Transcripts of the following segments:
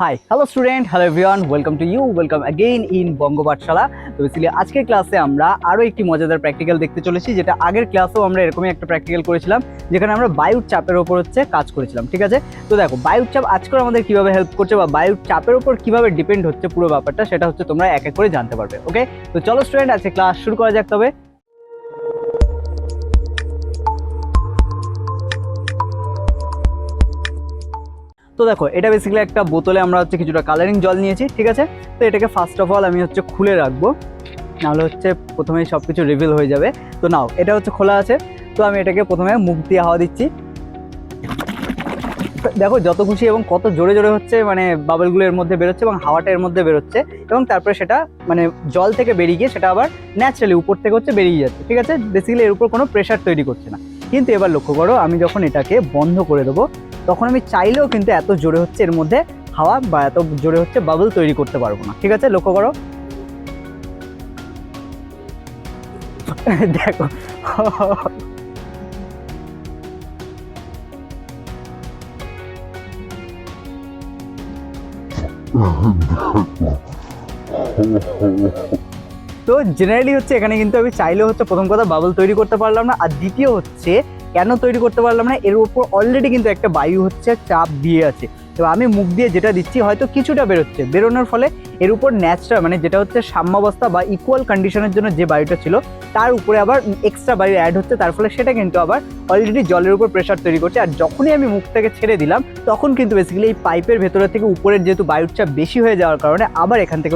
Hi hello student hello everyone welcome to you welcome again in Bongo Pathshala. तो basically आजकेर क्लासे আমরা আরো একটি মজাদার প্র্যাকটিক্যাল দেখতে চলেছি, যেটা আগের ক্লাসেও আমরা এরকমই একটা প্র্যাকটিক্যাল করেছিলাম, যেখানে আমরা বায়ুর চাপের উপর কাজ করেছিলাম। ঠিক আছে, তো দেখো বায়ুর চাপ আজকে আমাদের কিভাবে হেল্প করছে বা বায়ুর চাপের উপর কিভাবে ডিপেন্ড হচ্ছে পুরো ব্যাপারটা, সেটা হচ্ছে তোমরা এক এক করে জানতে পারবে। ওকে, তো চলো স্টুডেন্ট আজকে ক্লাস শুরু করা যাক। তবে তো দেখো এটা বেসিক্যালি একটা বোতলে আমরা কিছুটা কালারিং জল নিয়েছি। ঠিক আছে, তো এটাকে ফার্স্ট অফ অল আমি খুলে রাখবো, নাহলে প্রথমেই সব কিছু রিভিল হয়ে যাবে। তো নাও এটা খোলা আছে, তো আমি এটাকে প্রথমে মুখ দিয়ে হাওয়া দিচ্ছি। দেখো যত খুশি এবং কত জোরে জোরে মানে বাবলগুলো এর মধ্যে বেরোচ্ছে এবং হাওয়াটা এর মধ্যে বেরোচ্ছে, এবং তারপরে সেটা মানে জল থেকে বেরিয়ে গিয়ে সেটা আবার ন্যাচারালি উপর থেকে বেরিয়ে যাচ্ছে। ঠিক আছে, বেসিক্যালি এর উপর কোনো প্রেশার তৈরি করছে না। কিন্তু এবার লক্ষ্য করো, আমি যখন এটাকে বন্ধ করে দেবো তখন আমি চাইলেও কিন্তু এত জোরে এর মধ্যে হাওয়া বা এত জোরে বাবল তৈরি করতে পারবো না। ঠিক আছে, লক্ষ্য করো দেখো তো জেনারেলি এখানে কিন্তু আমি চাইলেও প্রথম কথা বাবল তৈরি করতে পারলাম না, আর দ্বিতীয় কেন তৈরি করতে পারলাম না, এর উপর অলরেডি কিন্তু একটা বায়ু চাপ দিয়ে আছে। তো আমি মুখ দিয়ে যেটা দিচ্ছি হয়তো কিছুটা বেরোচ্ছে, বেরোনোর ফলে এর উপর ন্যাচারাল মানে যেটা সাম্যাবস্থা বা ইকুয়াল কন্ডিশনের জন্য যে বায়ুটা ছিল তার উপরে আবার এক্সট্রা বায়ু অ্যাড হচ্ছে, তার ফলে সেটা কিন্তু আবার অলরেডি জলের উপর প্রেশার তৈরি করছে। আর যখনই আমি মুখ থেকে ছেড়ে দিলাম তখন কিন্তু বেসিক্যালি এই পাইপের ভেতরে থেকে উপরের যেহেতু বায়ুর চাপ বেশি হয়ে যাওয়ার কারণে আবার এখান থেকে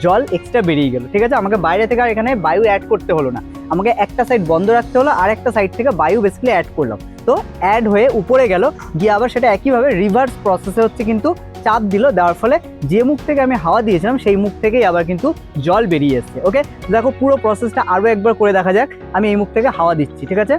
জল এক্সট্রা বেরিয়ে গেল। ঠিক আছে, আমাকে বাইরে থেকে আর এখানে বায়ু অ্যাড করতে হলো না, আমাকে একটা সাইড বন্ধ রাখতে হলো আর একটা সাইড থেকে বায়ু বেসিক্যালি অ্যাড করলাম। তো অ্যাড হয়ে উপরে গেল, গিয়ে আবার সেটা একইভাবে রিভার্স প্রসেসে কিন্তু চাপ দিল, দেওয়ার ফলে যে মুখ থেকে আমি হাওয়া দিয়েছিলাম সেই মুখ থেকেই আবার কিন্তু জল বেরিয়ে এসছে। ওকে, দেখো পুরো প্রসেসটা আরও একবার করে দেখা যাক। আমি এই মুখ থেকে হাওয়া দিচ্ছি। ঠিক আছে,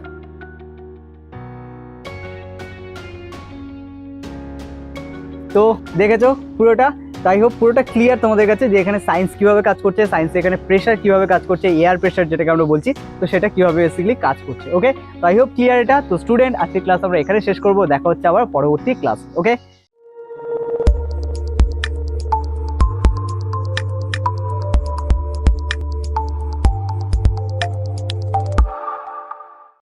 তো দেখেছো পুরোটা, তাই হোক পুরোটা ক্লিয়ার তোমাদের কাছে যে এখানে সায়েন্স কিভাবে কাজ করছে, সায়েন্সে এখানে প্রেশার কিভাবে কাজ করছে, এয়ার প্রেশার যেটাকে আমরা বলছি, তো সেটা কিভাবে বেসিক্যালি কাজ করছে। ওকে, তাই হোক ক্লিয়ার এটা। তো স্টুডেন্ট আজকে ক্লাস আমরা এখানে শেষ করবো, দেখা হচ্ছে আবার পরবর্তী ক্লাস। ওকে।